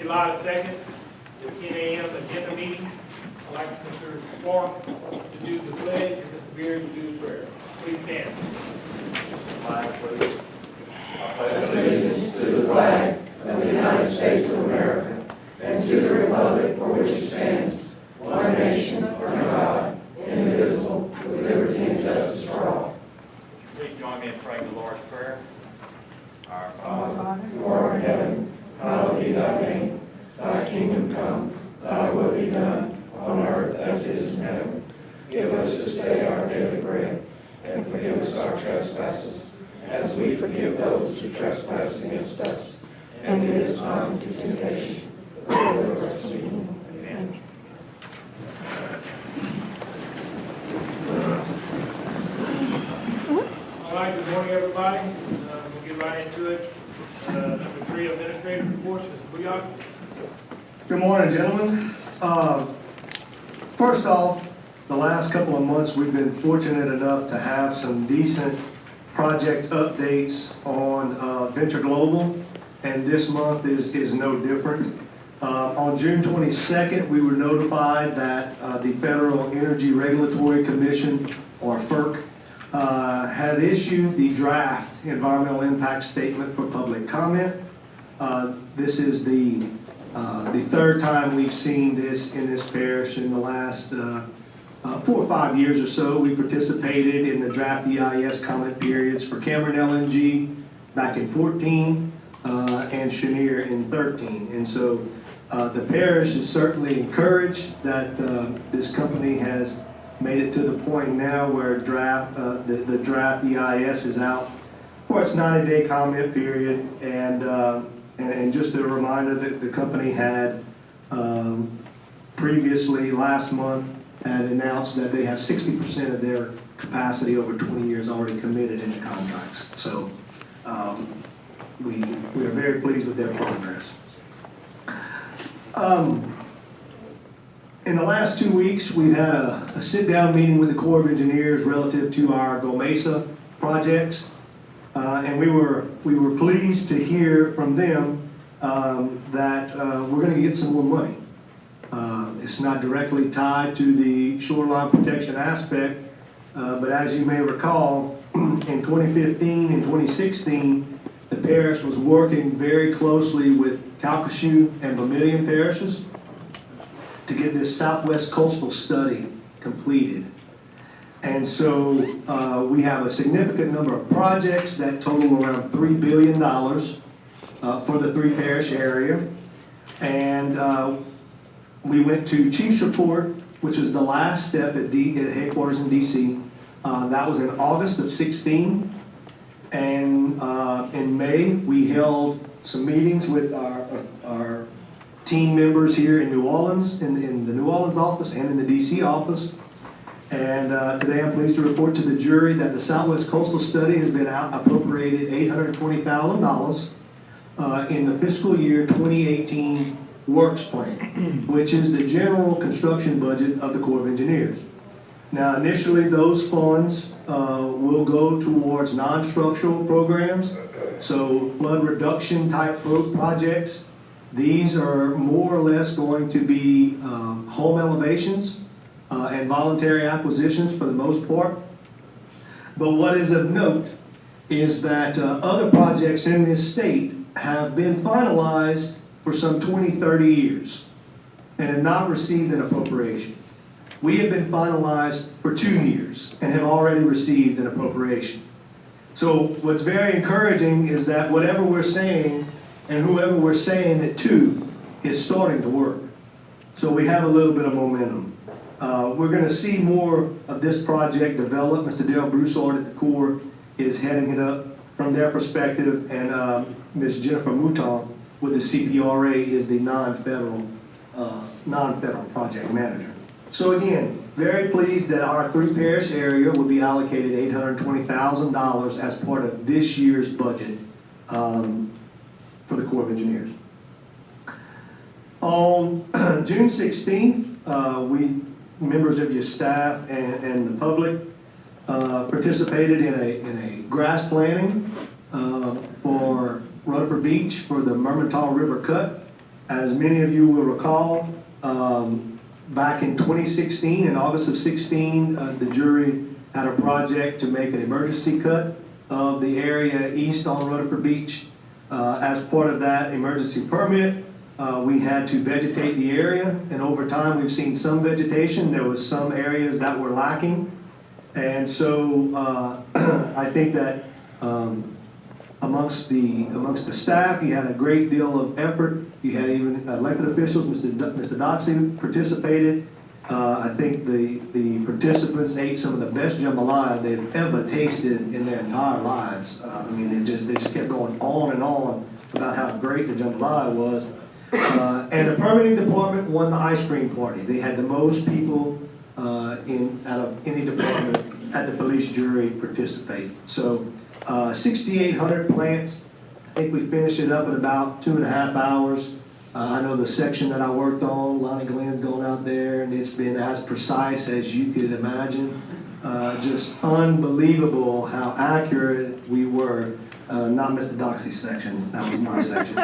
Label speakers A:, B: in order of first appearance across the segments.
A: July 2nd, the 10 a.m. agenda meeting. I'd like Mr. Clark to do the pledge and Mr. Beard to do the prayer. Please stand.
B: Flag, please.
C: I pledge allegiance to the flag of the United States of America and to the republic for which it stands, one nation, under God, indivisible, with liberty and justice for all.
B: Please join me in praying the Lord's Prayer. Our
C: Father, who art in heaven, hallowed be thy name. Thy kingdom come, thy will be done, on earth as it is in heaven. Give us this day our daily bread, and forgive us our trespasses, as we forgive those who trespass against us. And lead us not into temptation, but deliver us from evil. Amen.
A: All right, good morning, everybody. We'll get right into it. Number 3, administrative reports. Mr. Booyah.
D: Good morning, gentlemen. First off, the last couple of months we've been fortunate enough to have some decent project updates on Venture Global, and this month is no different. On June 22nd, we were notified that the Federal Energy Regulatory Commission, or FERC, had issued the draft environmental impact statement for public comment. This is the third time we've seen this in this parish in the last 4 or 5 years or so. We participated in the draft EIS comment periods for Cameron LNG back in 14 and Cheniere in 13. And so the parish is certainly encouraged that this company has made it to the point now where the draft EIS is out for its 90-day comment period. And just a reminder that the company had previously, last month, had announced that they have 60% of their capacity over 20 years already committed into contracts. So we are very pleased with their progress. In the last 2 weeks, we've had a sit-down meeting with the Corps of Engineers relative to our Gomesa projects. And we were pleased to hear from them that we're going to get some more money. It's not directly tied to the shoreline protection aspect, but as you may recall, in 2015 and 2016, the parish was working very closely with Calcasieu and Vermilion parishes to get this Southwest Coastal Study completed. And so we have a significant number of projects that total around $3 billion for the 3 parish area. And we went to Chief's Report, which is the last step at headquarters in DC. That was in August of 16. And in May, we held some meetings with our team members here in New Orleans, in the New Orleans office and in the DC office. And today I'm pleased to report to the jury that the Southwest Coastal Study has been appropriated $820,000 in the fiscal year 2018 works plan, which is the general construction budget of the Corps of Engineers. Now, initially, those funds will go towards non-structural programs, so flood reduction type projects. These are more or less going to be home elevations and voluntary acquisitions for the most part. But what is of note is that other projects in this state have been finalized for some 20, 30 years and have not received an appropriation. We have been finalized for 2 years and have already received an appropriation. So what's very encouraging is that whatever we're saying and whoever we're saying it to is starting to work. So we have a little bit of momentum. We're going to see more of this project develop. Mr. Dale Broussard at the Corps is heading it up from their perspective, and Ms. Jennifer Mouton with the CPRA is the non-federal project manager. So again, very pleased that our 3 parish area will be allocated $820,000 as part of this year's budget for the Corps of Engineers. On June 16th, members of your staff and the public participated in a grass planting for Rutherford Beach for the Mermentau River Cut. As many of you will recall, back in 2016, in August of 16, the jury had a project to make an emergency cut of the area east on Rutherford Beach. As part of that emergency permit, we had to vegetate the area, and over time we've seen some vegetation. There was some areas that were lacking, and so I think that amongst the staff, you had a great deal of effort. You had even elected officials. Mr. Doxey participated. I think the participants ate some of the best jambalaya they've ever tasted in their entire lives. I mean, they just kept going on and on about how great the jambalaya was. And the permitting department won the ice cream party. They had the most people out of any department had the police jury participate. So 6,800 plants. I think we finished it up in about 2.5 hours. I know the section that I worked on, Lonnie Glenn's going out there, and it's been as precise as you could imagine. Just unbelievable how accurate we were. Not Mr. Doxey's section, that was my section.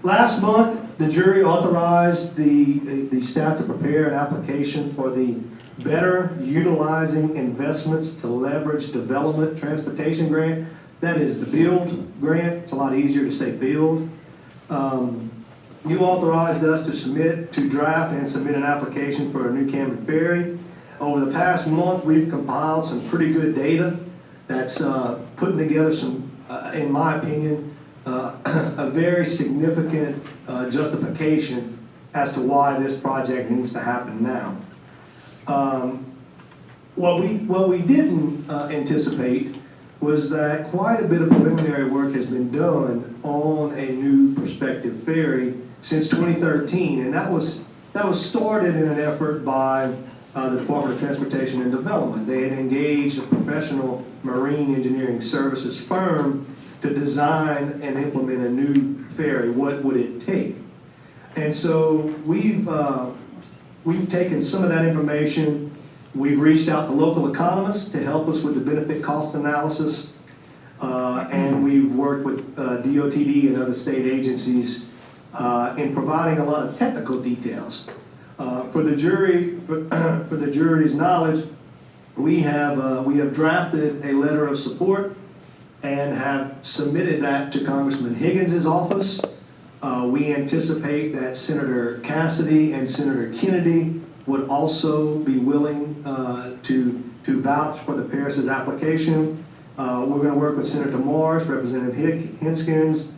D: Last month, the jury authorized the staff to prepare an application for the Better Utilizing Investments to Leverage Development Transportation Grant. That is the BUILD grant. It's a lot easier to say BUILD. You authorized us to draft and submit an application for a new Camden ferry. Over the past month, we've compiled some pretty good data that's putting together some, in my opinion, a very significant justification as to why this project needs to happen now. What we didn't anticipate was that quite a bit of preliminary work has been done on a new prospective ferry since 2013, and that was started in an effort by the Department of Transportation and Development. They had engaged a professional marine engineering services firm to design and implement a new ferry. What would it take? And so we've taken some of that information. We've reached out to local economists to help us with the benefit cost analysis, and we've worked with DOTD and other state agencies in providing a lot of technical details. For the jury's knowledge, we have drafted a letter of support and have submitted that to Congressman Higgins' office. We anticipate that Senator Cassidy and Senator Kennedy would also be willing to vouch for the Parish's application. We're going to work with Senator Morris, Representative Hinskins,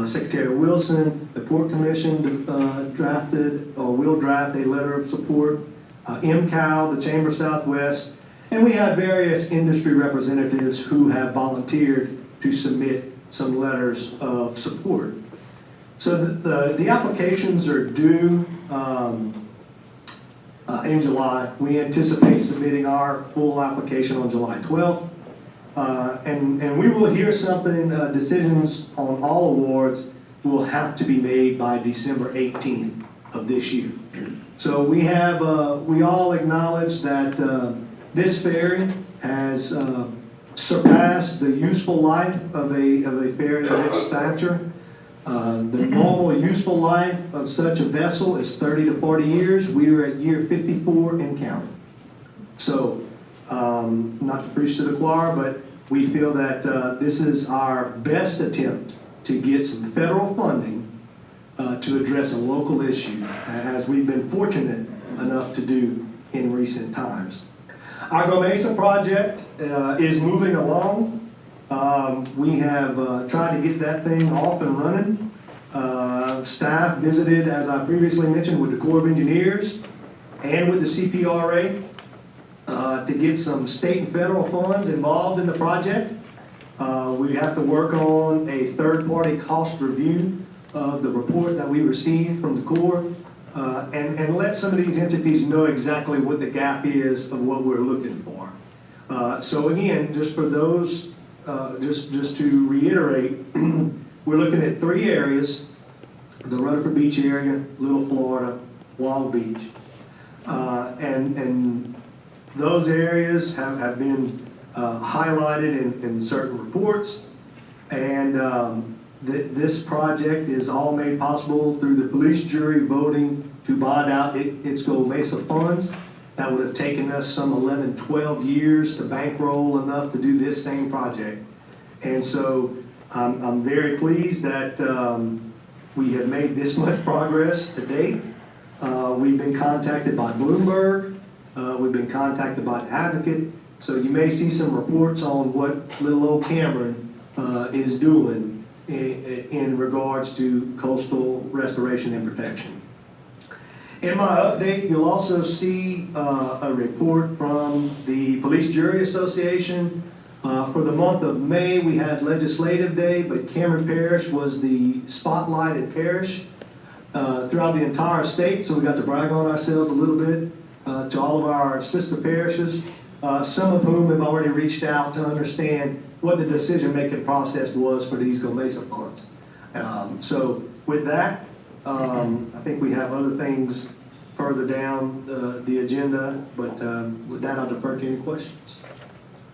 D: Secretary Wilson. The Port Commission drafted or will draft a letter of support. MCAL, the Chamber Southwest, and we have various industry representatives who have volunteered to submit some letters of support. So the applications are due in July. We anticipate submitting our full application on July 12th. And we will hear something, decisions on all awards will have to be made by December 18th of this year. So we all acknowledge that this ferry has surpassed the useful life of a ferry of its stature. The normal useful life of such a vessel is 30 to 40 years. We are at year 54 and counting. So, not to preach to the choir, but we feel that this is our best attempt to get some federal funding to address a local issue, as we've been fortunate enough to do in recent times. Our Gomesa project is moving along. We have tried to get that thing off and running. Staff visited, as I previously mentioned, with the Corps of Engineers and with the CPRA to get some state and federal funds involved in the project. We have to work on a third-party cost review of the report that we received from the Corps and let some of these entities know exactly what the gap is of what we're looking for. So again, just for those, just to reiterate, we're looking at 3 areas: the Rutherford Beach area, Little Florida, Long Beach. And those areas have been highlighted in certain reports. And This project is all made possible through the police jury voting to bond out its Gold Mesa funds. That would have taken us some 11, 12 years to bankroll enough to do this same project. And so I'm very pleased that we have made this much progress to date. We've been contacted by Bloomberg. We've been contacted by the Advocate. So you may see some reports on what little old Cameron is doing in regards to coastal restoration and protection. In my update, you'll also see a report from the Police Jury Association. For the month of May, we had Legislative Day, but Cameron Parish was the spotlighted parish throughout the entire state, so we got to brag on ourselves a little bit to all of our sister parishes, some of whom have already reached out to understand what the decision-making process was for these Gold Mesa funds. So with that, I think we have other things further down the agenda, but with that, I'll defer to any questions.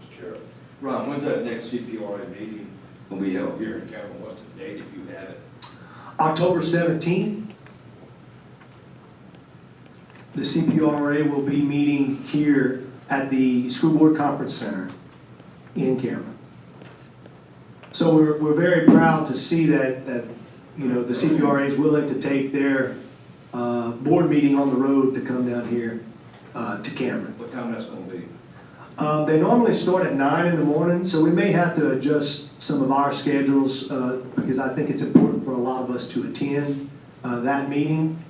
C: Mr. Chair. Ron, when's that next CPRA meeting will be held here in Cameron? What's the date if you have it?
D: October 17th, the CPRA will be meeting here at the School Board Conference Center in Cameron. So we're very proud to see that you know, the CPRA is willing to take their board meeting on the road to come down here to Cameron.
C: What time that's going to be?
D: They normally start at 9 in the morning, so we may have to adjust some of our schedules because I think it's important for a lot of us to attend that meeting.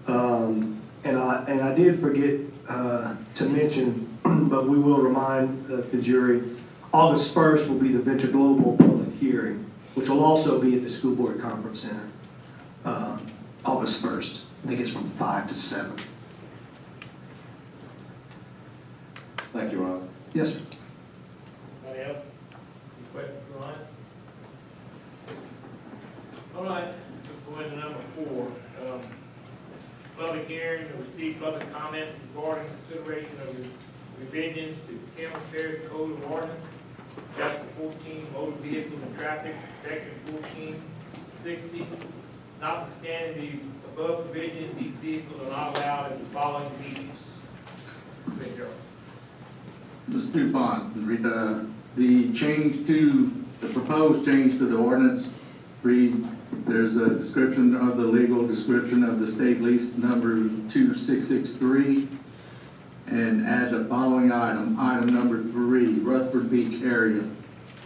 D: And I did forget to mention, but we will remind the jury, August 1st will be the Venture Global public hearing, which will also be at the School Board Conference Center. August 1st. I think it's from 5 to 7.
C: Thank you, Ron.
D: Yes, sir.
A: Anybody else? Any questions for Ryan? All right, let's go into number 4. Public hearing to receive public comment regarding consideration of revisions to Cameron Parish Code of Ordinance, Chapter 14, Motor Vehicles and Traffic, Section 1460. Notwithstanding the above provision, these vehicles are not allowed in the following meetings. Mr. Gerald.
E: Mr. DuPont, read the change to, the proposed change to the ordinance reads, there's a description of the legal description of the state lease number 2663, and add the following item number 3, Rutherford Beach area,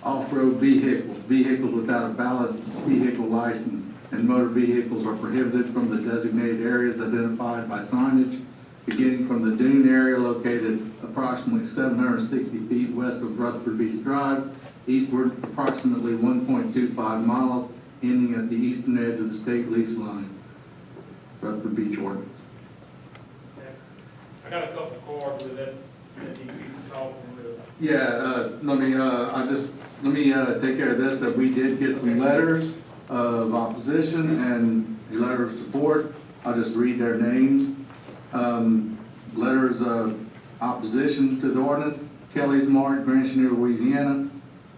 E: off-road vehicles without a valid vehicle license, and motor vehicles are prohibited from the designated areas identified by signage beginning from the dune area located approximately 760 feet west of Rutherford Beach Drive, eastward approximately 1.25 miles, ending at the eastern edge of the state lease line. Rutherford Beach ordinance.
A: I got a couple of cards with it that you can talk with.
E: Yeah, let me take care of this, that we did get some letters of opposition and a letter of support. I'll just read their names. Letters of opposition to the ordinance: Kelly's Mart, Grand Chenier, Louisiana;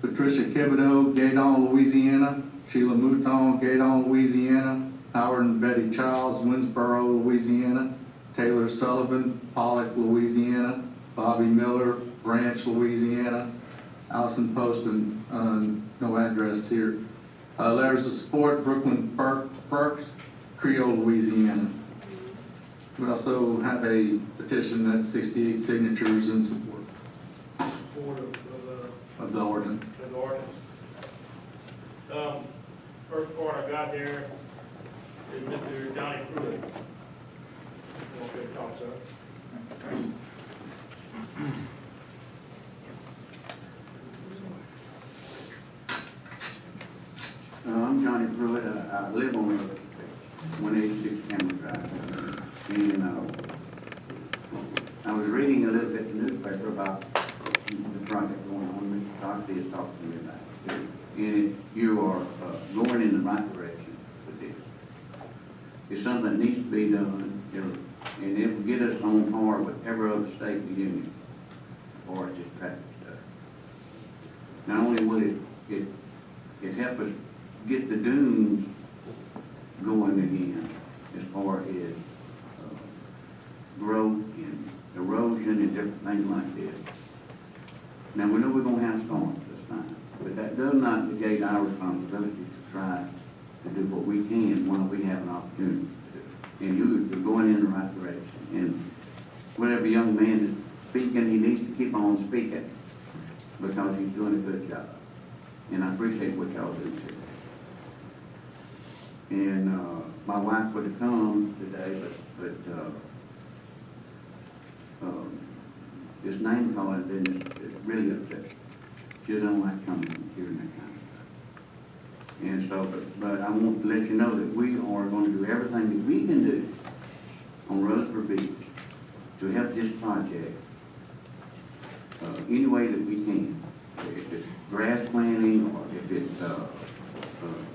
E: Patricia Thibodeau, Gaydon, Louisiana; Sheila Mouton, Gaydon, Louisiana; Howard and Betty Childs, Winsboro, Louisiana; Taylor Sullivan, Pollock, Louisiana; Bobby Miller, Branch, Louisiana; Allison Poston, no address here. Letters of support: Brooklyn Perks, Creole, Louisiana. We also have a petition that's 68 signatures in support
A: Support
E: of the ordinance.
A: of the ordinance. First part I got there is Mr. Johnny Pruitt. Want to talk, sir?
F: I'm Johnny Pruitt. I live on 186 Cameron Drive. And I was reading a little bit in the newspaper about the project going on. Mr. Doxey has talked to me about it. And you are going in the right direction with this. It's something that needs to be done, and it will get us on par with every other state in the union as far as this traffic stuff. Not only will it help us get the dunes going again as far as growth and erosion and different things like this. Now, we know we're gonna have storms this time, but that does not negate our responsibility to try to do what we can while we have an opportunity to do. And you're going in the right direction. And whatever young man is speaking, he needs to keep on speaking because he's doing a good job. And I appreciate what y'all do too. And my wife would have come today, but this name calling business is really upset. She doesn't like coming and hearing that kind of stuff. And so, but I want to let you know that we are going to do everything that we can do on Rutherford Beach to help this project any way that we can. If it's grass planting or if it's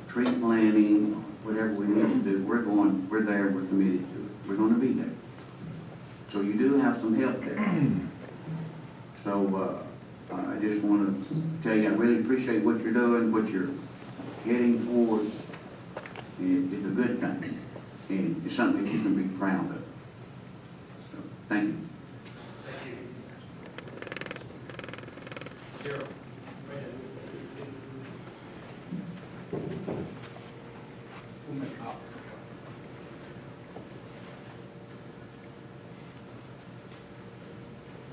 F: tree planting, or whatever we need to do, we're there, we're committed to it. We're going to be there. So you do have some help there. So I just want to tell you, I really appreciate what you're doing, what you're heading towards. And it's a good thing. And it's something that you can be proud of. So, thank you.
A: Carol.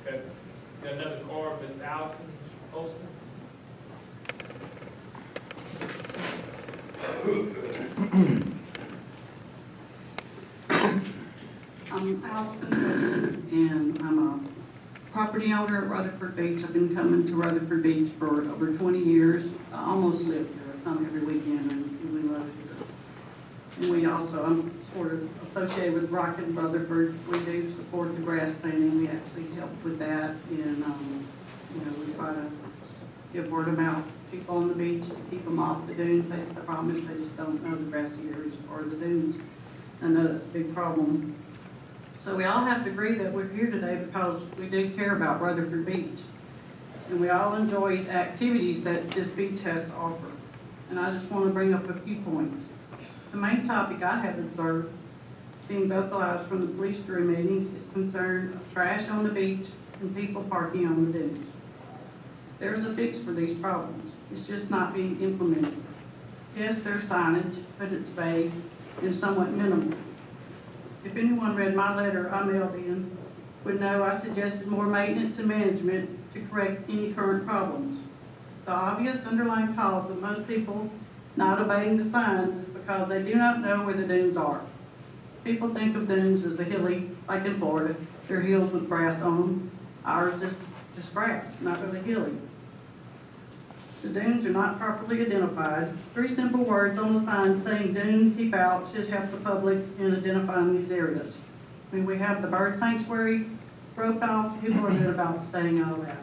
A: Okay. Got another card, Miss Allison Poston.
G: I'm Allison Poston, and I'm a property owner at Rutherford Beach. I've been coming to Rutherford Beach for over 20 years. I almost live here. I come every weekend and we love it here. And we also, I'm sort of associated with Rocket Rutherford. We do support the grass planting. We actually help with that. And, we try to give word of mouth to people on the beach to keep them off the dunes. The problem is they just don't know the grassy areas or the dunes. I know that's a big problem. So we all have to agree that we're here today because we do care about Rutherford Beach. And we all enjoy the activities that this beach has to offer. And I just want to bring up a few points. The main topic I have observed being vocalized from the police jury meetings is concern of trash on the beach and people parking on the dunes. There's a fix for these problems. It's just not being implemented. Yes, there's signage, but it's vague and somewhat minimal. If anyone read my letter I mailed in, would know I suggested more maintenance and management to correct any current problems. The obvious underlying cause of most people not obeying the signs is because they do not know where the dunes are. People think of dunes as a hilly, like in Florida. They're hills with grass on them. Ours is just grass, not really hilly. The dunes are not properly identified. 3 simple words on the sign saying "Dune, keep out" should help the public in identifying these areas. I mean, we have the bird sanctuary roped off. People are good about staying out of that.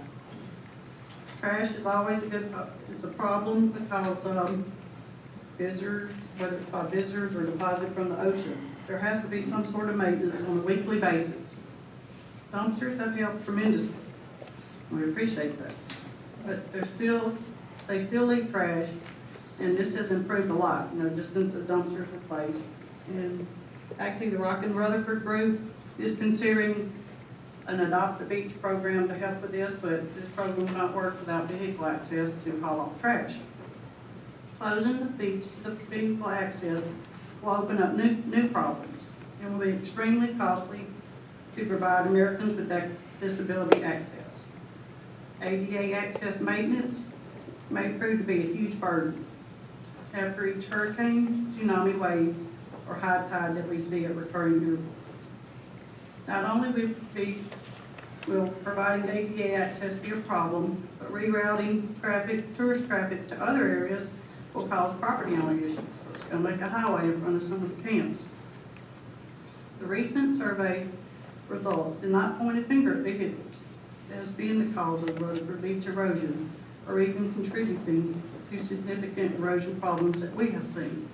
G: Trash is always it's a problem because visitors, whether it's by visitors or deposit from the ocean, there has to be some sort of maintenance on a weekly basis. Dumpsters have helped tremendously. We appreciate that. But they still leave trash, and this has improved a lot, just since the dumpsters were placed. And actually, the Rockin' Rutherford group is considering an Adopt the Beach program to help with this, but this program will not work without vehicle access to haul off trash. Closing the beach to the vehicle access will open up new problems and will be extremely costly to provide Americans with that disability access. ADA access maintenance may prove to be a huge burden after each hurricane, tsunami wave, or high tide that we see at recurring intervals. Not only will providing ADA access be a problem, but rerouting tourist traffic to other areas will cause property owner issues. So it's going to make a highway in front of some of the camps. The recent survey results did not point a finger at vehicles as being the cause of Rutherford Beach erosion or even contributing to significant erosion problems that we have seen.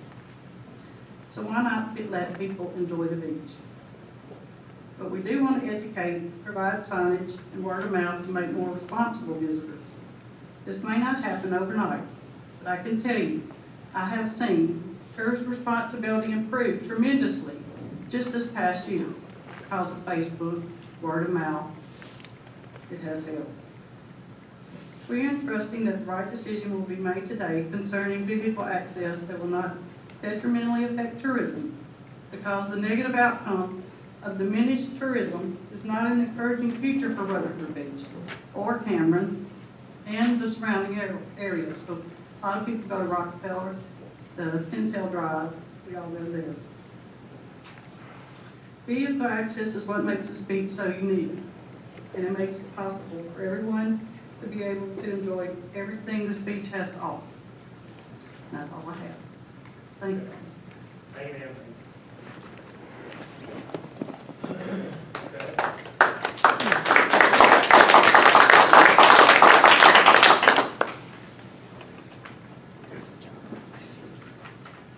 G: So why not let people enjoy the beach? But we do want to educate, provide signage, and word of mouth to make more responsible visitors. This may not happen overnight, but I can tell you, I have seen Parish responsibility improve tremendously just this past year because of Facebook, word of mouth. It has helped. We are trusting that the right decision will be made today concerning vehicle access that will not detrimentally affect tourism, because the negative outcome of diminished tourism is not an encouraging future for Rutherford Beach or Cameron and the surrounding areas. Because a lot of people go to Rockefeller, the Pintail Drive, we all go there. Vehicle access is what makes this beach so unique, and it makes it possible for everyone to be able to enjoy everything this beach has to offer. And that's all I have. Thank you.
A: Thank you, ma'am.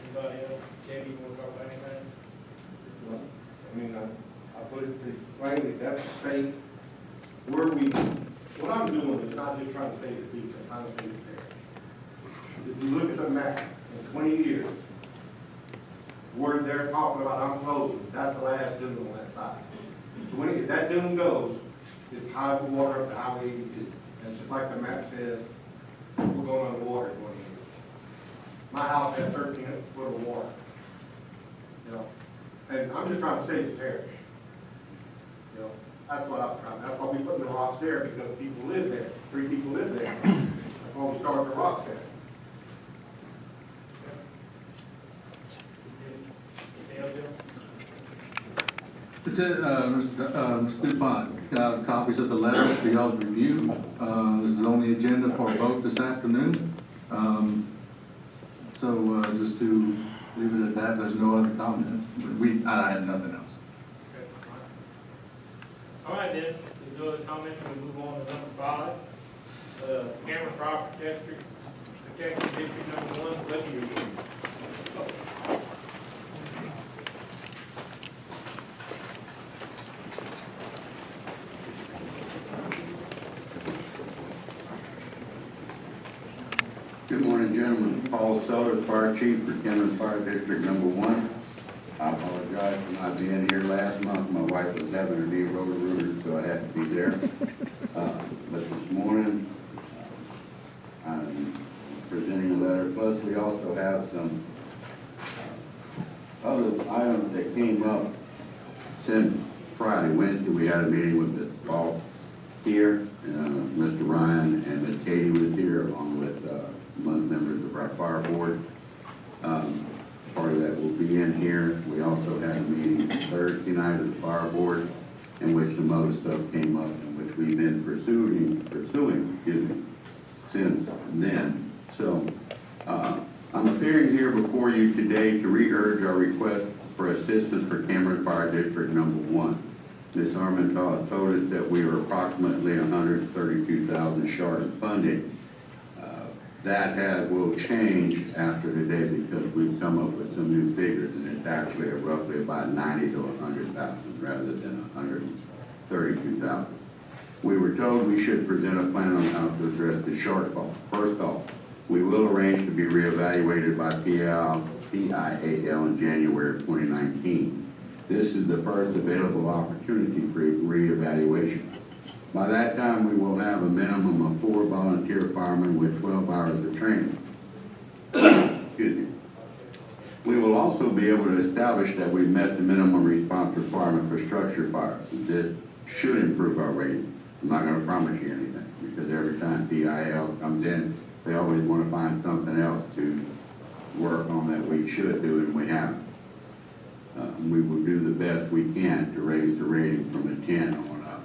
A: Anybody else? Debbie, you want to talk about anything?
C: Well, I mean, I put it plainly, that's a state where what I'm doing is not just trying to save the beach, I'm trying to save the parish. If you look at the map, in 20 years, where they're talking about I'm closing, that's the last dune on that side. So if that dune goes, it's high water up to Highway 82. And just like the map says, we're going underwater in 20 years. My house has 13 foot of water. You know, and I'm just trying to save the parish. You know, that's what I'm trying, that's why we put the rocks there, because people live there, 3 people live there. That's why we started the rocks there.
A: Anything else, Jim?
E: It's it, Mr. DuPont, got copies of the letter for y'all's review. This is on the agenda for a vote this afternoon. So just to leave it at that, there's no other comments. I had nothing else.
A: Okay. All right, then, there's no other comments, we move on to number 5. Cameron Fire Protection District number 1, budget review.
F: Good morning, gentlemen. Paul Sellers, Fire Chief for Cameron Fire District number 1. I apologize for not being here last month. My wife was having her knee rotor-rooted, so I had to be there. But this morning, I'm presenting a letter. Plus, we also have some other items that came up since Friday. Wednesday, we had a meeting with Ms. Paul here. Mr. Ryan and Ms. Katie was here, along with among members of our fire board. Part of that will be in here. We also had a meeting Thursday night of the fire board in which some other stuff came up, in which we've been pursuing, since then. So I'm appearing here before you today to re-urge our request for assistance for Cameron Fire District number 1. Ms. Armendahl told us that we were approximately $132,000 short of funding. That will change after today, because we've come up with some new figures, and it's actually roughly about 90 to 100,000 rather than 132,000. We were told we should present a plan on how to address the shortfall. First off, we will arrange to be reevaluated by PIAL in January of 2019. This is the first available opportunity for reevaluation. By that time, we will have a minimum of 4 volunteer firemen with 12 hours of training. Excuse me. We will also be able to establish that we've met the minimum response requirement for structure fires. This should improve our rating. I'm not going to promise you anything, because every time PIL comes in, they always want to find something else to work on that we should do, and we haven't. We will do the best we can to raise the rating from a 10 on up.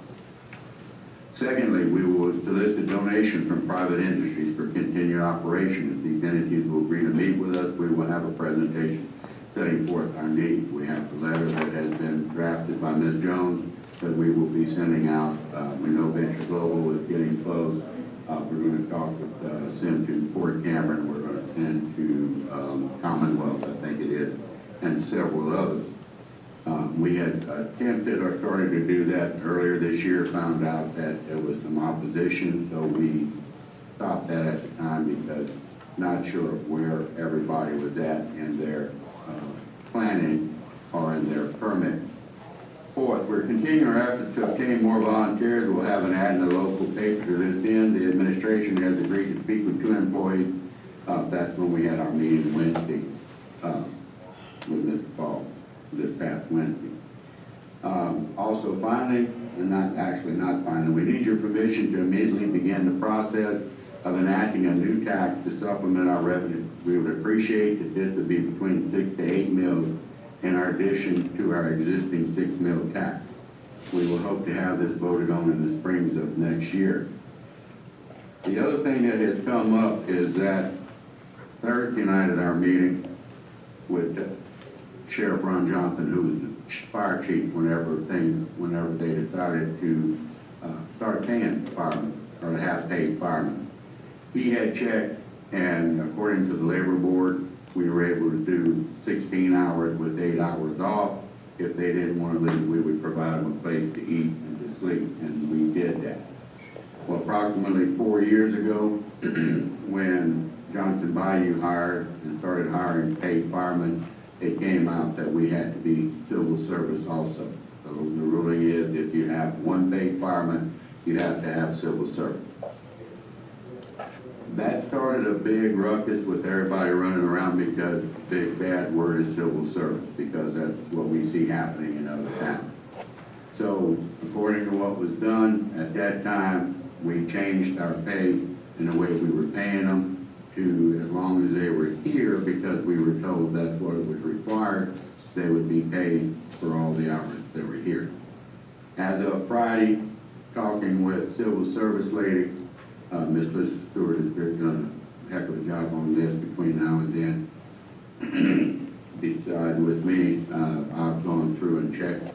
F: Secondly, we will solicit donations from private industries for continued operation. If these entities will agree to meet with us, we will have a presentation setting forth our needs. We have the letter that has been drafted by Ms. Jones that we will be sending out. We know Venture Global is getting close. We're going to talk with, send to Fort Cameron. We're going to send to Commonwealth, I think it is, and several others. We had attempted or started to do that earlier this year, found out that there was some opposition, so we stopped that at the time, because not sure of where everybody was at in their planning or in their permit. Fourth, we're continuing our effort to obtain more volunteers. We'll have an ad in the local paper to this end. The administration has agreed to speak with 2 employees. That's when we had our meeting Wednesday with Mr. Paul, this past Wednesday. Also finally, and not finally, we need your permission to immediately begin the process of enacting a new tax to supplement our revenue. We would appreciate that this would be between 6 to 8 mills in our addition to our existing 6 mil tax. We will hope to have this voted on in the springs of next year. The other thing that has come up is that Thursday night at our meeting with Sheriff Ron Johnson, who was the fire chief whenever they decided to start paying firemen, or to have paid firemen. He had checked, and according to the labor board, we were able to do 16 hours with 8 hours off. If they didn't want to leave, we would provide them a place to eat and to sleep, and we did that. Well, approximately 4 years ago, when Johnson Bayou hired and started hiring paid firemen, it came out that we had to be civil service also. So the ruling is if you have 1 paid fireman, you have to have civil service. That started a big ruckus with everybody running around because the big bad word is civil service, because that's what we see happening in other towns. So according to what was done at that time, we changed our pay in the way we were paying them to as long as they were here, because we were told that's what it was required. They would be paid for all the hours they were here. As of Friday, talking with civil service lady, Ms. Liz Stewart has done a heck of a job on this between now and then. Besides with me, I've gone through and checked.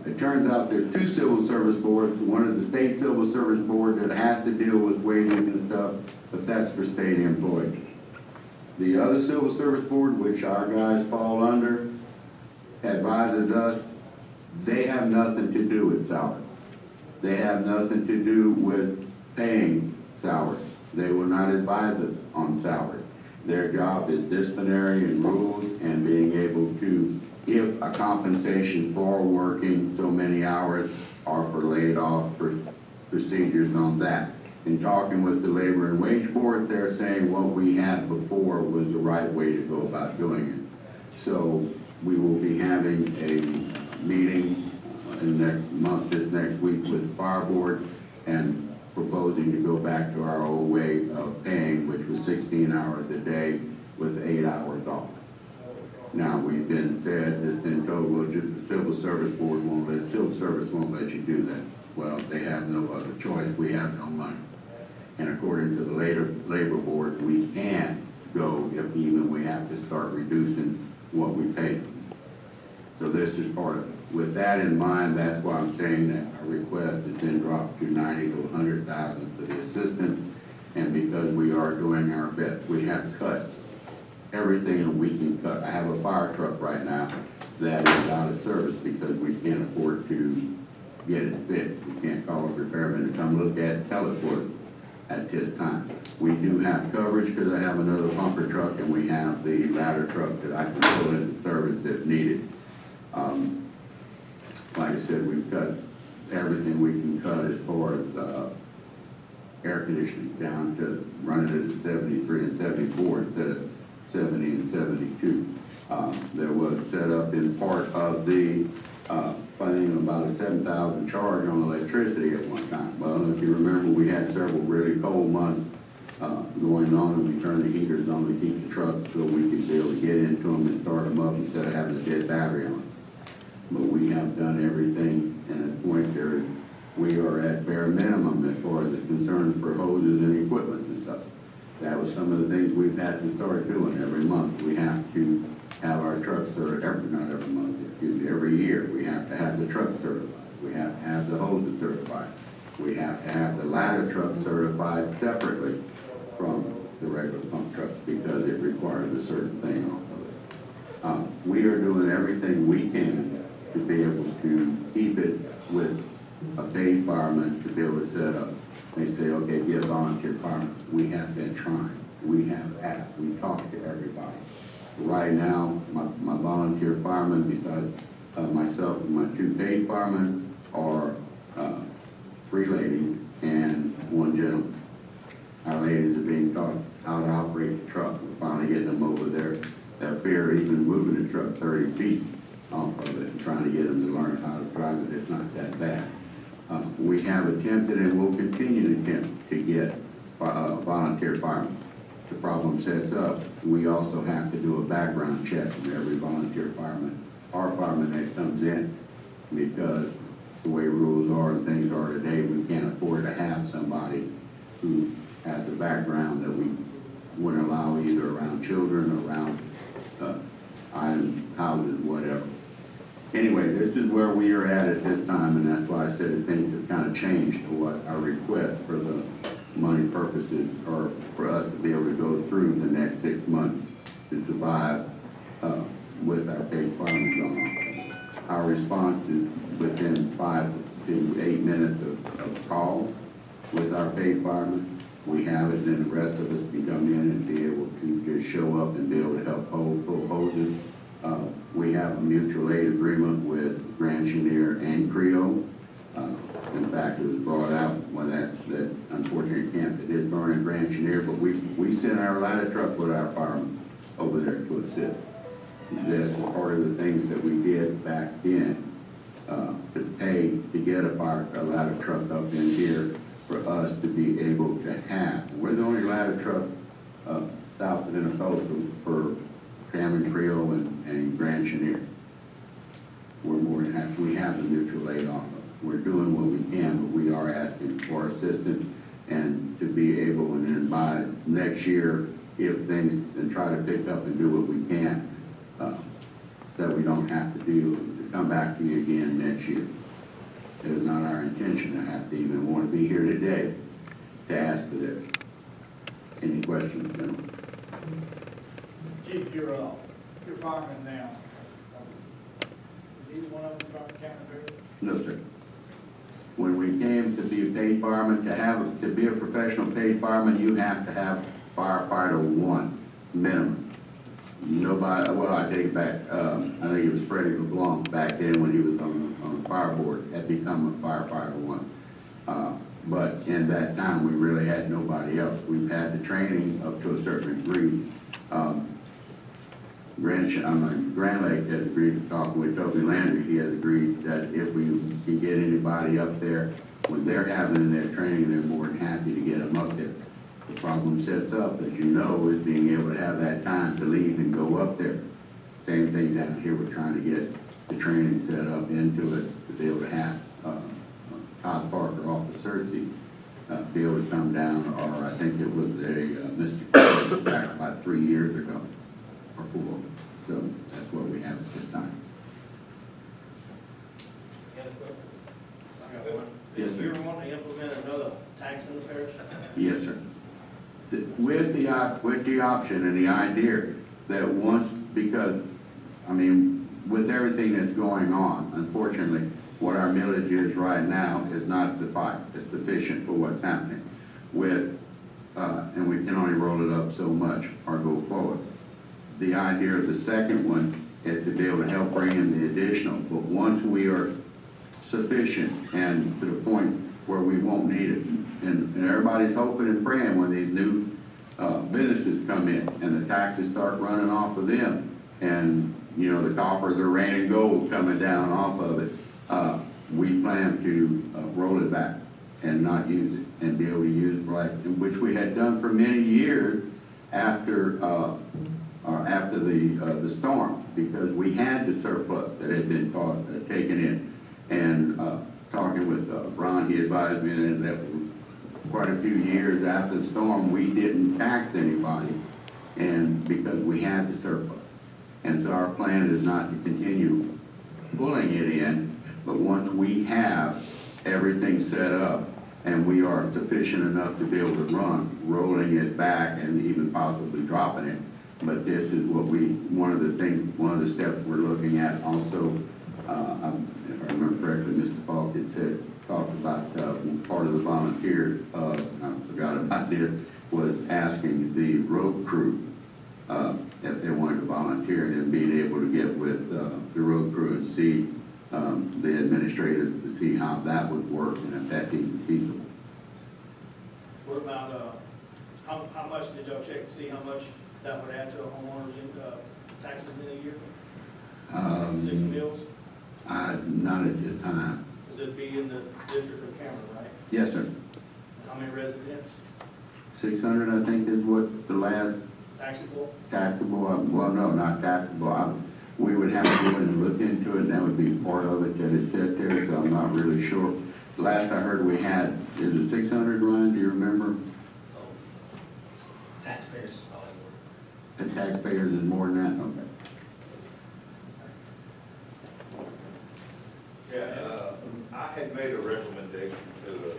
F: It turns out there's 2 civil service boards. One is the state civil service board that has to deal with wages and stuff, but that's for state employees. The other civil service board, which our guys fall under, advises us they have nothing to do with salary. They have nothing to do with paying salary. They will not advise us on salary. Their job is disciplinary and rules and being able to give a compensation for working so many hours or for laid off procedures on that. In talking with the Labor and Wage Board, they're saying what we had before was the right way to go about doing it. So we will be having a meeting in next month, this next week with the Fire Board, and proposing to go back to our old way of paying, which was 16 hours a day with 8 hours off. Now, we've been told, well, the civil service won't let you do that. Well, they have no other choice. We have no money. And according to the labor board, we can go if even we have to start reducing what we pay. So this is part of it. With that in mind, that's why I'm saying that our request has been dropped to 90 to 100,000 for the assistance. And because we are doing our best, we have cut everything that we can cut. I have a fire truck right now that is out of service because we can't afford to get it fixed. We can't call a repairman to come look at it, tell us what at this time. We do have coverage because I have another pumper truck and we have the ladder truck that I can pull into service if needed. Like I said, we've cut everything we can cut as far as air conditioning down to running it at 73 and 74 instead of 70 and 72. There was set up in part of the funding about a $7,000 charge on electricity at one time. Well, if you remember, we had several really cold months going on, and we turned the heaters on to keep the trucks so we could be able to get into them and start them up instead of having a dead battery on them. But we have done everything, and at the point there, we are at bare minimum as far as the concern for hoses and equipment and stuff. That was some of the things we've had to start doing every month. We have to have our trucks every year. We have to have the truck certified. We have to have the hoses certified. We have to have the ladder truck certified separately from the regular pump trucks because it requires a certain thing off of it. We are doing everything we can to be able to keep it with a paid fireman to be able to set up. They say, okay, get a volunteer fireman. We have been trying. we have asked, we talked to everybody. Right now, my volunteer firemen, besides myself and my 2 paid firemen, are 3 ladies and 1 gentleman. Our ladies are being taught how to operate the truck. We're finally getting them over there. That fear of even moving the truck 30 feet off of it and trying to get them to learn how to drive it. It's not that bad. We have attempted and will continue to attempt to get volunteer firemen. The problem sets up, we also have to do a background check on every volunteer fireman, our fireman that comes in, because the way rules are and things are today, we can't afford to have somebody who has a background that we wouldn't allow either around children, around items, houses, whatever. Anyway, this is where we are at this time, and that's why I said that things have kind of changed to what our request for the money purposes are for us to be able to go through the next 6 months to survive with our paid firemen going on. Our response is within 5 to 8 minutes of call with our paid firemen. We have it, and the rest of us can come in and be able to just show up and be able to help pull hoses. We have a mutual aid agreement with Grand Chenier and Creole. In fact, it was brought out when that unfortunate camp that did burn in Grand Chenier, but we sent our ladder truck with our firemen over there to assist. That's part of the things that we did back then to pay to get a ladder truck up in here for us to be able to have. We're the only ladder truck south of the coastal for Cameron, Creole, and Grand Chenier. We're more than happy. We have the mutual aid offer. We're doing what we can, but we are asking for assistance and to be able, and then by next year, if things, and try to pick up and do what we can, that we don't have to come back to you again next year. It is not our intention to have to even want to be here today to ask for this. Any questions, gentlemen?
H: Chief, your fireman now, is he one of them from the county?
F: No, sir. When we came to be a paid fireman, to be a professional paid fireman, you have to have firefighter 1 minimum. Nobody, well, I take it back, I think it was Freddie LeBlanc back then when he was on the fire board, had become a firefighter 1. But in that time, we really had nobody else. We've had the training up to a certain degree. Grand Lake has agreed to talk with Toby Landry. He has agreed that if we can get anybody up there, when they're having their training, they're more than happy to get them up there. The problem sets up, as you know, is being able to have that time to leave and go up there. Same thing down here, we're trying to get the training set up into it to be able to have Todd Parker off the Searcy be able to come down, or I think it was Mr. Carter back about 3 years ago, or 4. So that's what we have at this time.
A: Any other questions?
H: I got one.
F: Yes,
I: Do you
F: sir.
I: want to implement another tax in the parish?
F: Yes, sir. With the option and the idea that once, because, I mean, with everything that's going on, unfortunately, what our millage is right now is not sufficient for what's happening with, and we can only roll it up so much or go forward. The idea of the second one is to be able to help bring in the additional, but once we are sufficient and to the point where we won't need it, and everybody's hoping and praying when these new businesses come in and the taxes start running off of them, and you know the coffers are raining gold coming down off of it. We plan to roll it back and not use it, and be able to use which we had done for many years after the storm, because we had the surplus that had been taken in. And talking with Ron, he advised me that quite a few years after the storm, we didn't tax anybody, and because we had the surplus. And so our plan is not to continue pulling it in, but once we have everything set up and we are sufficient enough to be able to run, rolling it back and even possibly dropping it. But this is what one of the steps we're looking at also. If I remember correctly, Mr. Falk had talked about part of the volunteers, I forgot about this, was asking the road crew, if they wanted to volunteer, and then being able to get with, the road crew and see, the administrators to see how that would work and if that even feasible.
I: What about, how much did y'all check to see how much that would add to a homeowner's taxes in a year? 6 mills?
F: Not at this time.
I: Because it'd be in the district of Cameron, right?
F: Yes, sir.
I: How many residents?
F: 600, I think, is what the last
I: Taxable?
F: taxable, well, no, not taxable. We would have to go in and look into it, and that would be part of it that it said there, so I'm not really sure. Last I heard we had, is it 600, Ryan, do you remember?
D: Taxpayers is probably
F: The taxpayers is more than that? Okay.
J: Yeah, I had made a recommendation to the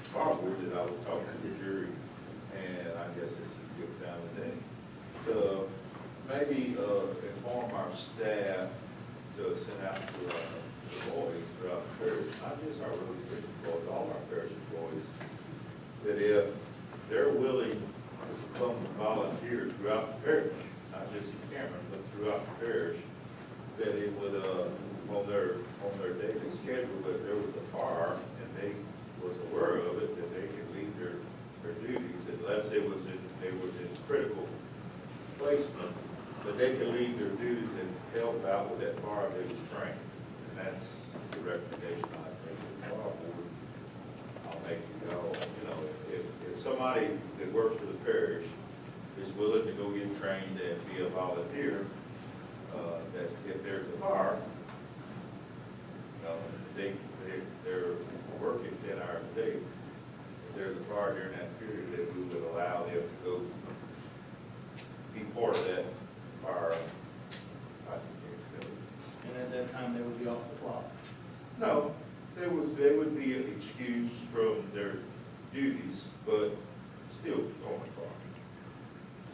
J: fire board that I was talking to the jury, and I guess this is a good time as any, to maybe inform our staff to send out to the employees throughout the parish, not just our road district employees, all our parish employees, that if they're willing to become volunteers throughout the parish, not just in Cameron, but throughout the parish, that it would, on their daily schedule, if there was a fire and they was aware of it, that they could leave their duties unless they was in critical placement, but they could leave their duties and help out with that fire if they was trained. And that's the recommendation I think the fire board, I'll make you go, if somebody that works for the parish is willing to go get trained and be a volunteer, that if there's a fire, they're working 10 hours a day. If there's a fire during that period, that we would allow them to go be part of that fire.
I: And at that time, they would be off the clock.
J: No, they would be excused from their duties, but still on the clock.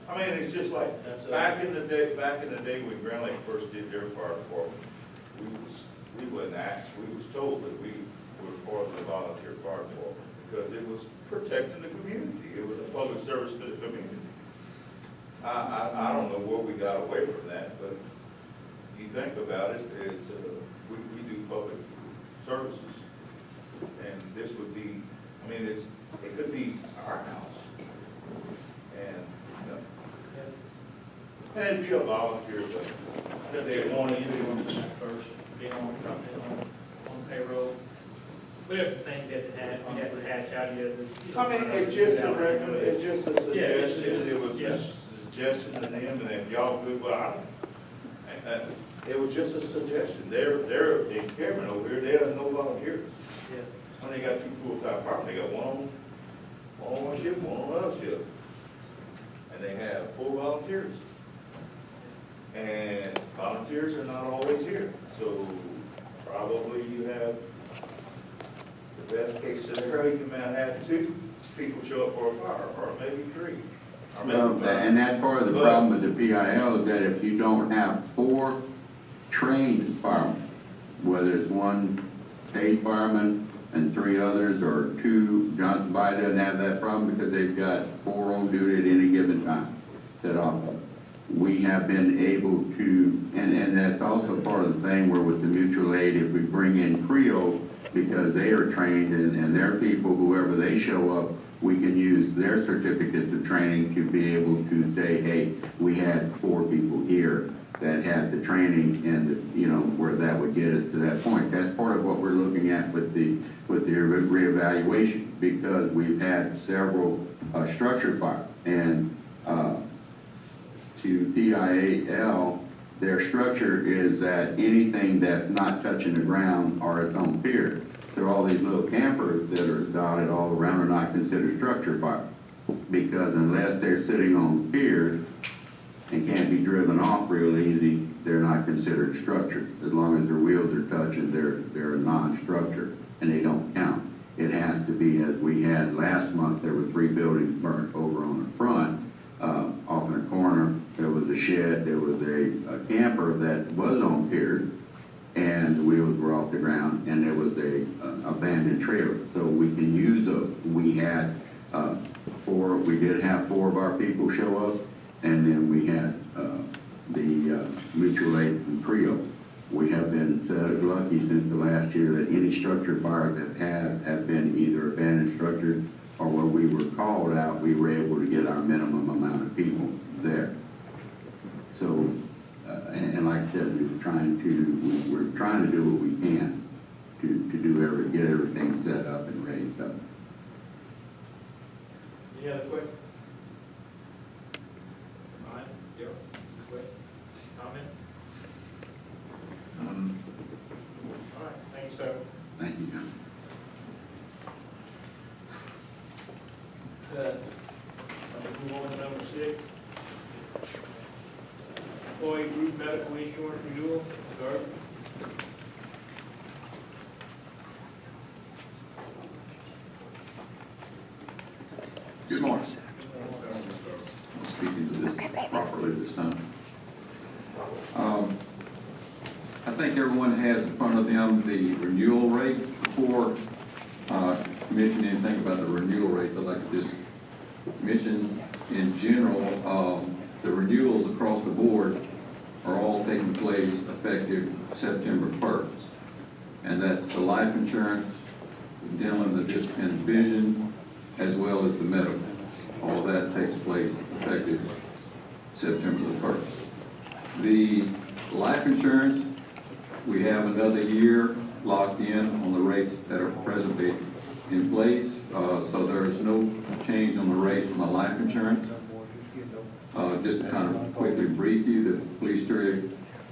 J: I mean, it's just like, back in the day when Grand Lake first did their fire department, we wasn't asked, we was told that we were part of the volunteer fire department because it was protecting the community. It was a public service to the community. I don't know where we got away from that, but you think about it, it's, we do public services. And this would be, I mean, it could be our house. And it'd be a volunteer thing.
I: That they want to enter first, being on payroll.
A: We have some things that we have to hash out yet.
J: I mean, it's just a recommendation, it's just a suggestion, it was
A: Yeah.
J: just a suggestion to them, and if y'all good, well, it was just a suggestion. They're in Cameron over here, they have no volunteers.
A: Yeah.
J: When they got 2 full-time firemen, they got one on shift, one on another shift. And they have 4 volunteers. And volunteers are not always here, so probably you have, the best case scenario, you might have 2 people show up for a fire, or maybe 3. Or maybe 5.
F: And that's part of the problem with the PIL, is that if you don't have 4 trained firemen, whether it's 1 paid fireman and 3 others, or 2, Johnson Bay doesn't have that problem because they've got 4 on duty at any given time set off. We have been able to, and that's also part of the thing where with the mutual aid, if we bring in Creo, because they are trained and their people, whoever they show up, we can use their certificates of training to be able to say, hey, we had 4 people here that had the training and, where that would get us to that point. That's part of what we're looking at with the reevaluation, because we've had several structure fires. And to PIAL, their structure is that anything that's not touching the ground are its own pier. So all these little campers that are dotted all around are not considered structure fire, because unless they're sitting on piers and can't be driven off real easy, they're not considered structure. As long as their wheels are touching, they're a non-structure and they don't count. It has to be, as we had last month, there were 3 buildings burnt over on the front. Off in the corner, there was a shed, there was a camper that was on piers, and the wheels were off the ground, and there was a abandoned trailer. So we can use those. We had 4 we did have 4 of our people show up, and then we had the mutual aid from Creo. We have been lucky since the last year that any structured fires that have been either abandoned structures or where we were called out, we were able to get our minimum amount of people there. So, and like I said, we're trying to do what we can to get everything set up and raised up.
A: Any other questions? All right, Joe, question, comment? All right, thanks, sir.
F: Thank you, John.
A: Move on to number 6. Employee group medical insurance renewal, sir.
K: Good morning. I'm speaking to this properly this time. I think everyone has in front of them the renewal rate. Before mentioning anything about the renewal rates, I'd like to just mention in general, the renewals across the board are all taking place effective September 1st. And that's the life insurance, dental and vision, as well as the medical. All of that takes place effective September the 1st. The life insurance, we have another year locked in on the rates that are presently in place. So there is no change on the rates on the life insurance. Just to kind of quickly brief you, the police jury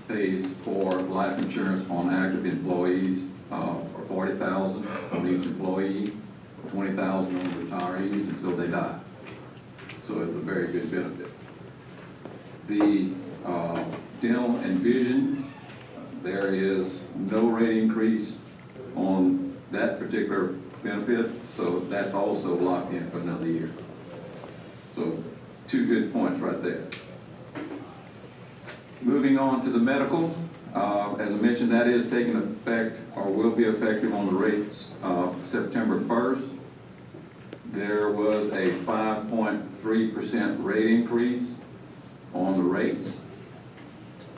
K: pays for life insurance on active employees for $40,000 on each employee, $20,000 on retirees until they die. So it's a very good benefit. The dental and vision, there is no rate increase on that particular benefit, so that's also locked in for another year. So 2 good points right there. Moving on to the medical, as I mentioned, that is taking effect or will be effective on the rates September 1st. There was a 5.3% rate increase on the rates.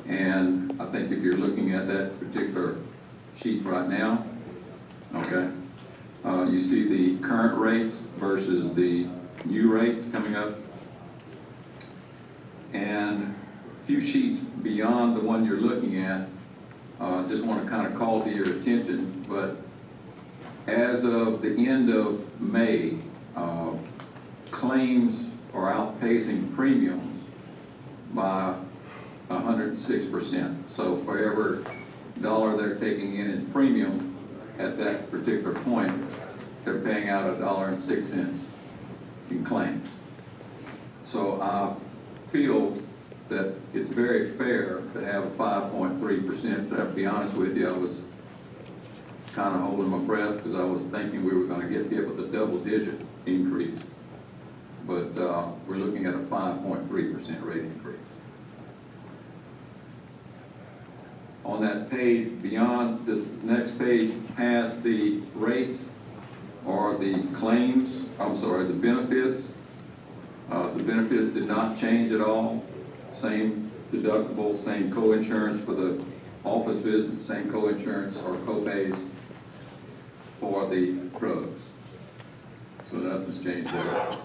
K: And I think if you're looking at that particular sheet right now, okay, you see the current rates versus the new rates coming up. And a few sheets beyond the one you're looking at, just want to kind of call to your attention, but as of the end of May, claims are outpacing premiums by 106%. So for every dollar they're taking in premium at that particular point, they're paying out $1.06 in claims. So I feel that it's very fair to have a 5.3%. To be honest with you, I was kind of holding my breath because I was thinking we were going to get hit with a double-digit increase. But we're looking at a 5.3% rate increase. On that page, beyond this next page, past the rates or the claims, the benefits. The benefits did not change at all. Same deductible, same co-insurance for the office visits, same co-insurance or co-pays for the drugs. So nothing's changed there.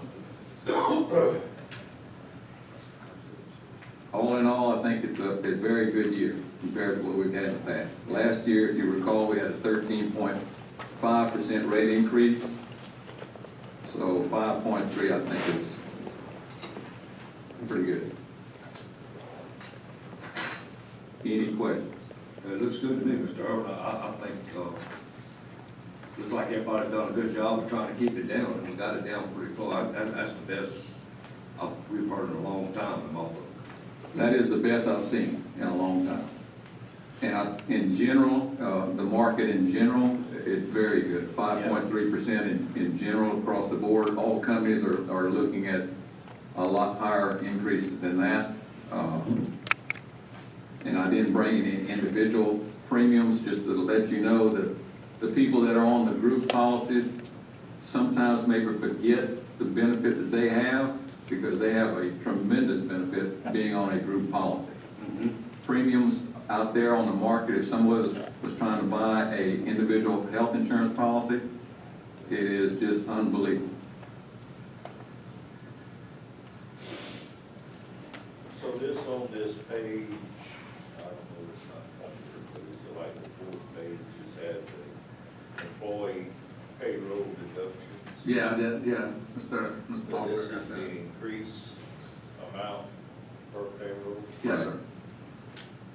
K: All in all, I think it's a very good year compared to what we've had in the past. Last year, if you recall, we had a 13.5% rate increase. So 5.3, I think, is pretty good. Any questions?
C: It looks good to me, Mr. Earl. I think, looks like everybody done a good job of trying to keep it down, and we got it down pretty close. That's the best we've heard in a long time in my book.
K: That is the best I've seen in a long time. And in general, the market in general, it's very good. 5.3% in general across the board. All companies are looking at a lot higher increases than that. And I didn't bring any individual premiums, just to let you know that the people that are on the group policies sometimes maybe forget the benefit that they have, because they have a tremendous benefit being on a group policy. Premiums out there on the market, if someone was trying to buy a individual health insurance policy, it is just unbelievable.
J: So this on this page, I don't know, it's not under, but it's like the fourth page, just has the employee payroll deductions.
E: Yeah, Mr.
J: But this
E: Walker got
J: is the
E: that.
J: increased amount per payroll,
E: Yes, sir.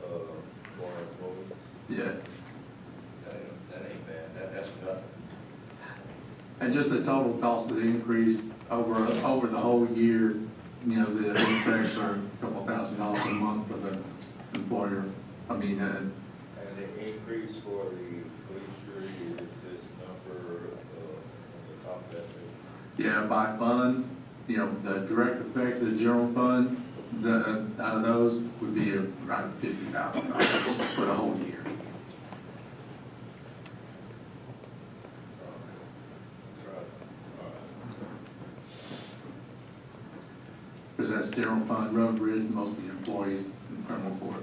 J: for our employees.
E: Yeah.
C: That ain't bad, that's nothing.
E: And just the total cost of the increase over the whole year, you know, the effects are a couple $1,000s a month for the employer. I mean,
J: And the increase for the police jury is this number, on the top of that page.
E: yeah, by fund, you know, the direct effect of the general fund, out of those would be around $50,000 for the whole year. Because that's general fund, road bridge, most of the employees in criminal court.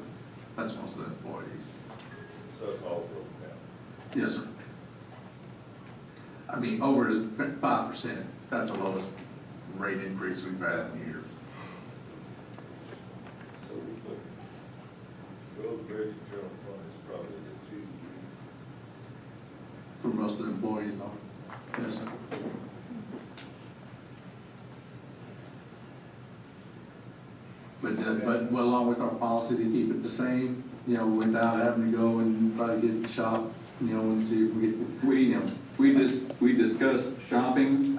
E: That's most of the employees.
J: So it's all broken down.
E: Yes, sir. I mean, over is 5%. That's the lowest rate increase we've had in years.
J: So we put, road bridge and general fund is probably the two.
E: For most of the employees, though. Yes, sir. But along with our policy to keep it the same, you know, without having to go and try to get shop, you know, and see if we get,
K: We discussed shopping.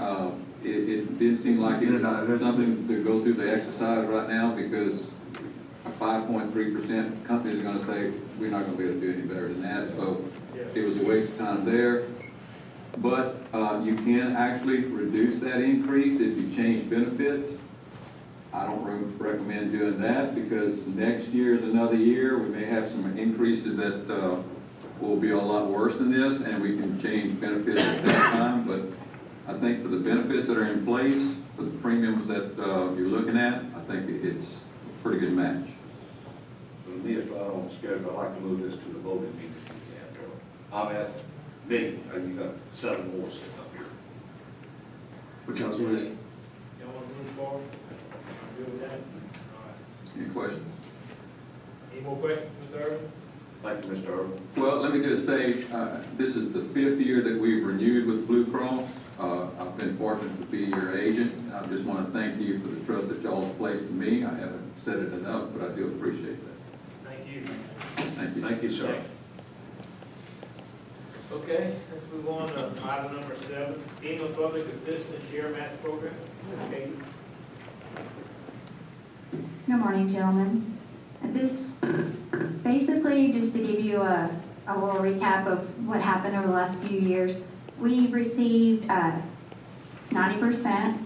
K: It did seem like it was something to go through the exercise right now, because 5.3% companies are gonna say, we're not gonna be able to do any better than that, so it was a waste of time there. But you can actually reduce that increase if you change benefits. I don't recommend doing that, because next year is another year. We may have some increases that will be a lot worse than this, and we can change benefits at that time. But I think for the benefits that are in place, for the premiums that you're looking at, I think it's a pretty good match.
C: This right on the schedule, I'd like to move this to the voting meeting if we can, Joe. I'll ask me, you got 7 more sitting up here.
E: which I was with.
A: Y'all want to move forward? Good with that? All right.
K: Any questions?
A: Any more questions, Mr. Irvin?
C: Thank you, Mr. Irvin.
K: Well, let me just say, this is the 5th year that we've renewed with Blue Cross. I've been fortunate to be your agent. I just want to thank you for the trust that y'all have placed in me. I haven't said it enough, but I do appreciate that.
A: Thank you.
K: Thank you.
C: Thank you, sir.
A: Okay, let's move on to item number 7, FEMA Public Assistance Share Match Program. Okay.
L: Good morning, gentlemen. This, basically, just to give you a little recap of what happened over the last few years, we received 90%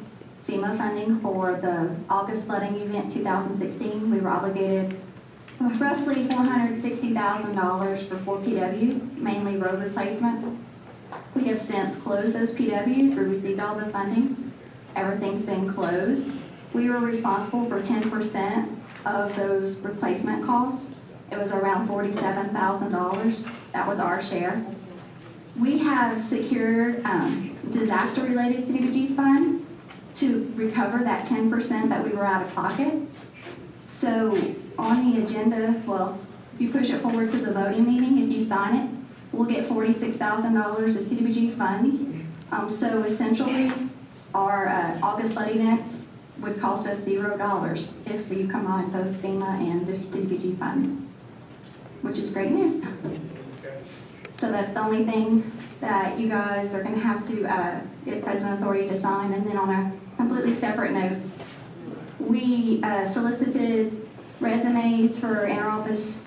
L: FEMA funding for the August flooding event 2016. We were obligated roughly $460,000 for 4 PWs, mainly road replacement. We have since closed those PWs. We received all the funding. Everything's been closed. We were responsible for 10% of those replacement costs. It was around $47,000. That was our share. We have secured disaster-related CDBG funds to recover that 10% that we were out of pocket. So on the agenda, well, if you push it forward to the voting meeting, if you sign it, we'll get $46,000 of CDBG funds. So essentially, our August flood events would cost us $0 if you combine both FEMA and the CDBG funds, which is great news. So that's the only thing that you guys are going to have to get President Authority to sign. And then on a completely separate note, we solicited resumes for inter-office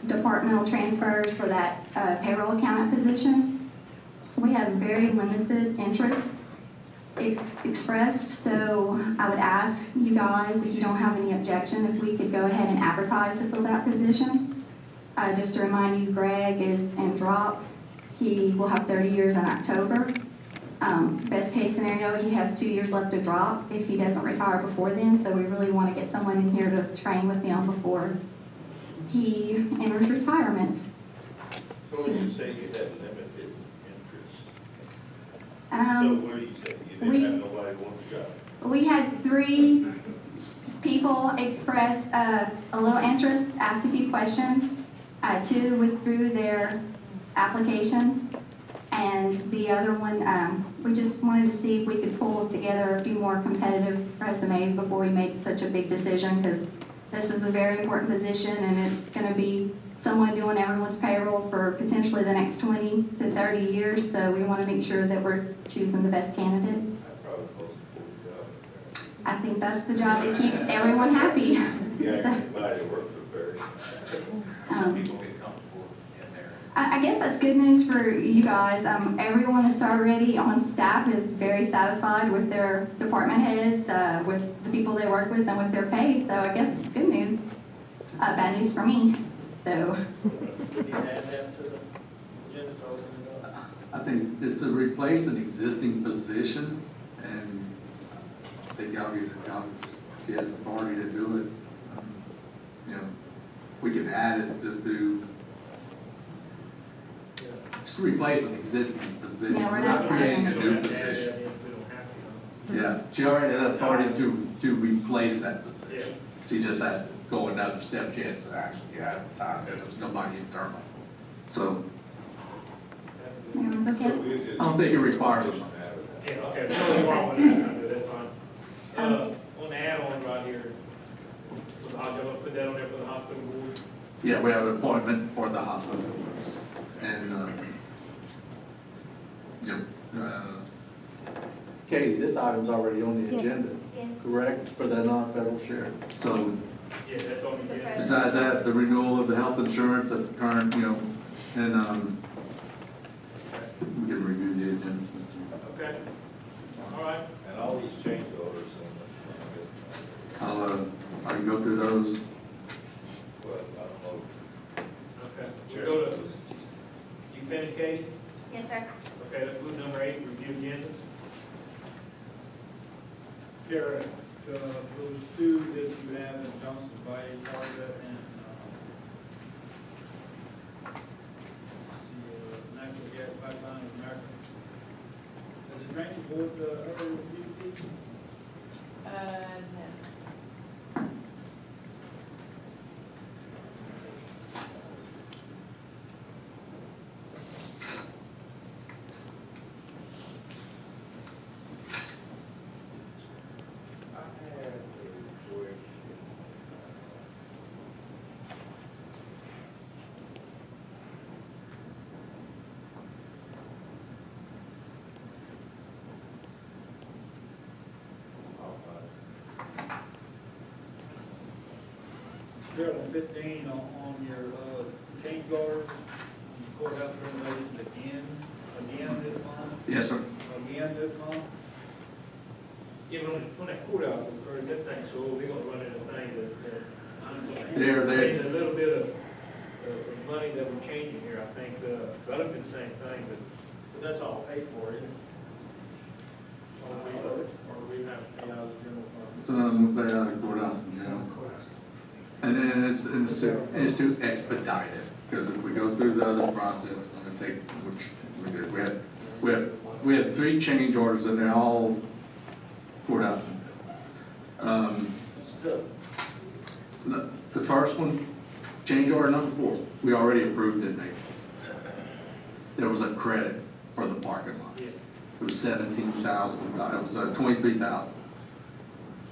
L: departmental transfers for that payroll accountant position. We had very limited interest expressed, so I would ask you guys, if you don't have any objection, if we could go ahead and advertise to fill that position. Just to remind you, Greg is in drop. He will have 30 years in October. Best case scenario, he has 2 years left to drop if he doesn't retire before then, so we really want to get someone in here to train with him before he enters retirement.
J: So when you say you had limited interest, so
L: Um,
J: what do you say? You didn't have nobody want the job?
L: We had 3 people express a little interest, asked a few questions. 2 withdrew their applications, and the other one, we just wanted to see if we could pull together a few more competitive resumes before we made such a big decision, because this is a very important position, and it's going to be someone doing everyone's payroll for potentially the next 20 to 30 years, so we want to make sure that we're choosing the best candidate.
J: I probably most important job.
L: I think that's the job that keeps everyone happy.
J: You got anybody that works for Parish?
B: Some people get comfortable in there.
L: I guess that's good news for you guys. Everyone that's already on staff is very satisfied with their department heads, with the people they work with, and with their pay, so I guess it's good news. Bad news for me, so.
I: We need to add that to the agenda, so open it up.
E: I think it's to replace an existing position, and I think he has the authority to do it. You know, we can add it just to replace an existing position.
L: Yeah, we're
E: We're
L: not
E: not creating a
A: We don't
E: new
A: have to add that
E: position.
A: in if we don't have to.
E: Yeah, she already had authority to replace that
A: Yeah.
E: position. She just has to go another step change to actually advertise it. There's nobody internal. So
L: Everyone's
J: So
L: okay?
J: we'll just-
E: I don't think it requires a
A: Yeah, okay, so you want one, that's fine. On the add-on right here, I'm gonna put that on there for the hospital board.
E: yeah, we have an appointment for the hospital. And, Katie, this item's already on the agenda, correct, for the non-federal share? So
A: Yeah, that's on the agenda.
E: besides that, the renewal of the health insurance at the current, and, we can review the agenda.
A: Okay, all right.
J: And all these change orders,
E: I can go through those.
J: well, I don't know.
A: Okay, we'll go to, you finished, Katie?
L: Yes, sir.
A: Okay, let's move to number 8, review agendas.
H: Kara, those 2 that you have in Johnson Bay, Florida, and, the natural gas pipeline of America. Has the drainage board, ever reviewed these?
M: No.
J: I had a question. I'll find it.
H: Carol, on 15, on your, change orders, courthouse renovations again this month,
E: Yes, sir.
H: again this month.
A: Yeah, but when that courthouse occurs, that thing's so old, we're gonna run into things that,
E: There.
A: There's a little bit of money that we're changing here, I think, but I've been saying thing,
I: But that's all paid for, isn't it?
H: Or we have to pay out of the general fund.
E: The courthouse in general. And then it's to expedite it, because if we go through the other process, it's gonna take, which we did, we had 3 change orders and they're all courthouse. The first one, change order number 4, we already approved it, Nate. There was a credit for the parking lot. It was $17,000, it was $23,000.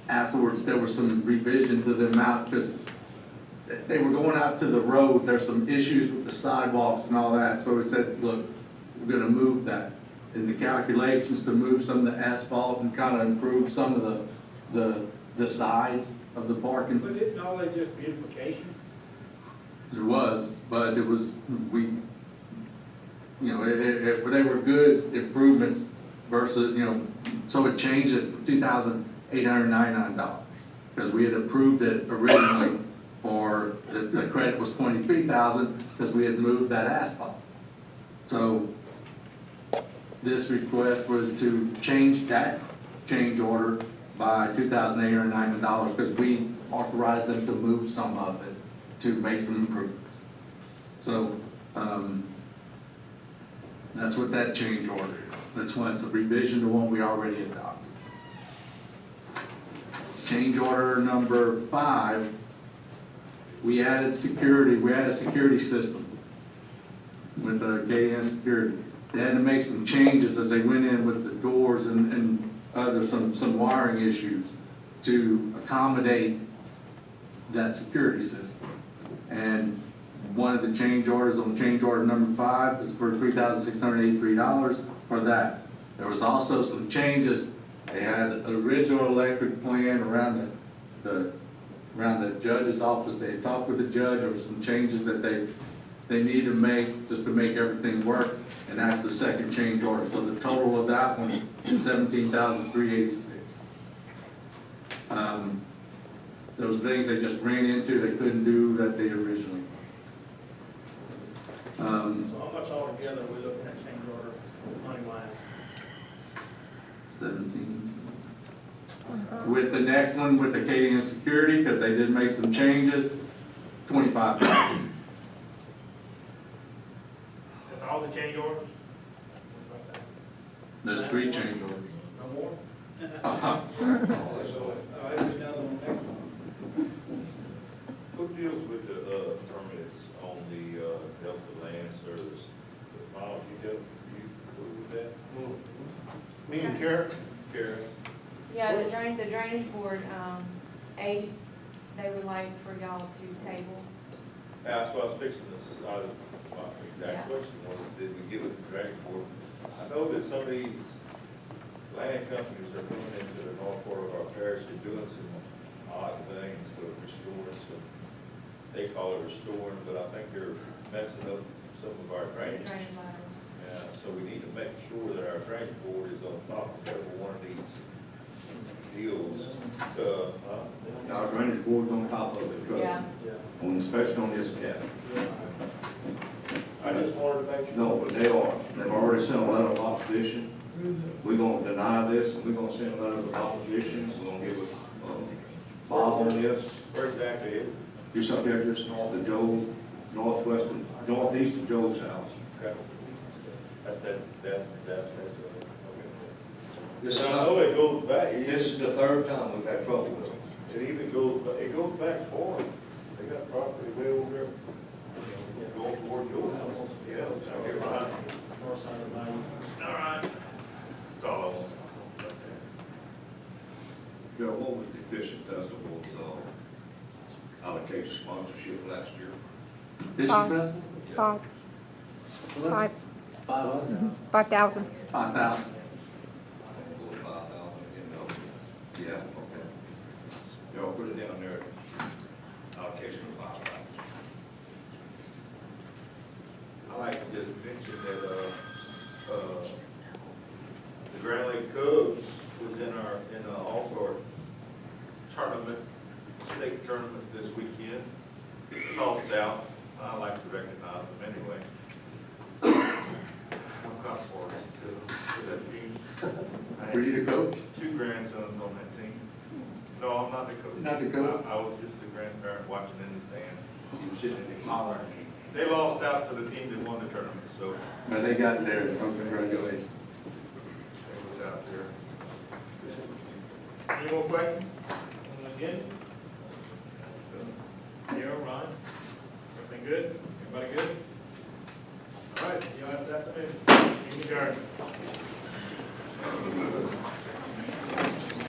E: Afterwards, there was some revision to the amount, because they were going out to the road, there's some issues with the sidewalks and all that, so we said, look, we're gonna move that. In the calculations to move some of the asphalt and kind of improve some of the sides of the parking.
H: But isn't all that just beautification?
E: There was, but it was, they were good improvements versus, so it changed it for $2,899, because we had approved it originally for, the credit was $23,000, because we had moved that asphalt. So, this request was to change that change order by $2,890 because we authorized them to move some of it to make some improvements. So, that's what that change order is. That's why it's a revision to one we already adopted. Change order number 5, we added a security system with the KN Security. They had to make some changes as they went in with the doors and other, some wiring issues to accommodate that security system. And one of the change orders on change order number 5 is for $3,683 for that. There was also some changes. They had an original electric plan around the judge's office. They had talked with the judge. There were some changes that they need to make just to make everything work, and that's the second change order. So the total of that one is $17,386. Those things they just ran into, they couldn't do that they originally.
I: So how much altogether are we looking at change order money-wise?
E: 17. With the next one, with the KN Security, because they did make some changes, 25,000.
A: That's all the change orders?
E: There's 3 change orders.
I: No more?
E: Uh-huh.
I: All right, who's down on the next one?
J: Who deals with the permits on the Delta Land Service? The files you help, you go with that?
D: Me and Karen?
J: Karen?
M: Yeah, the drainage board, 8, they would like for y'all to table.
J: That's what I was fixing this, my
M: Yeah.
J: exact question was, did we give it to the drainage board? I know that some of these land companies are coming into the north part of our parish and doing some odd things, so restoring some, they call it restoring, but I think they're messing up some of our drainage.
M: Drainage laterals.
J: Yeah, so we need to make sure that our drainage board is on top of every one of these deals.
K: Our drainage board's on top of it, trust
M: Yeah.
K: me, especially on this cap.
J: I just wanted to make sure.
K: No, but they are. They've already sent a letter of opposition. We're gonna deny this, and we're gonna send a letter of opposition. We're gonna give Bob on this.
J: Where exactly is it?
K: Just up there, just north of Joe, northeast of Joe's house.
J: Okay. That's okay.
K: This
J: I know it goes back,
K: This is the third time we've had trouble with them.
J: it even goes, it goes back far. They got property way over there. Going toward yours. Yeah, out here behind.
I: North side of the bayou.
A: All right.
J: That's all I want.
K: Joe, what was the Fishing Festival's allocation sponsorship last year?
E: Fishing festival?
N: 5,000.
E: 5,000.
K: 5,000 again, no? Yeah, okay. Joe, put it down there, allocation of 5,000.
J: I like to just mention that, the Grand Lake Cubs was in the All-Star tournament, state tournament this weekend. Lost out. I like to recognize them anyway. I'm kind of fortunate to that team. I had
E: Were you the coach?
J: 2 grandsons on that team. No, I'm not the coach.
E: Not the coach?
J: I was just a grandparent watching in the stand.
K: You were sitting in the holler.
J: They lost out to the team that won the tournament, so
E: But they got there, so congratulations.
J: it was out there.
A: Any more questions? Again? Darryl, Ron? Everything good? Everybody good? All right, see you after afternoon. Meeting adjourned.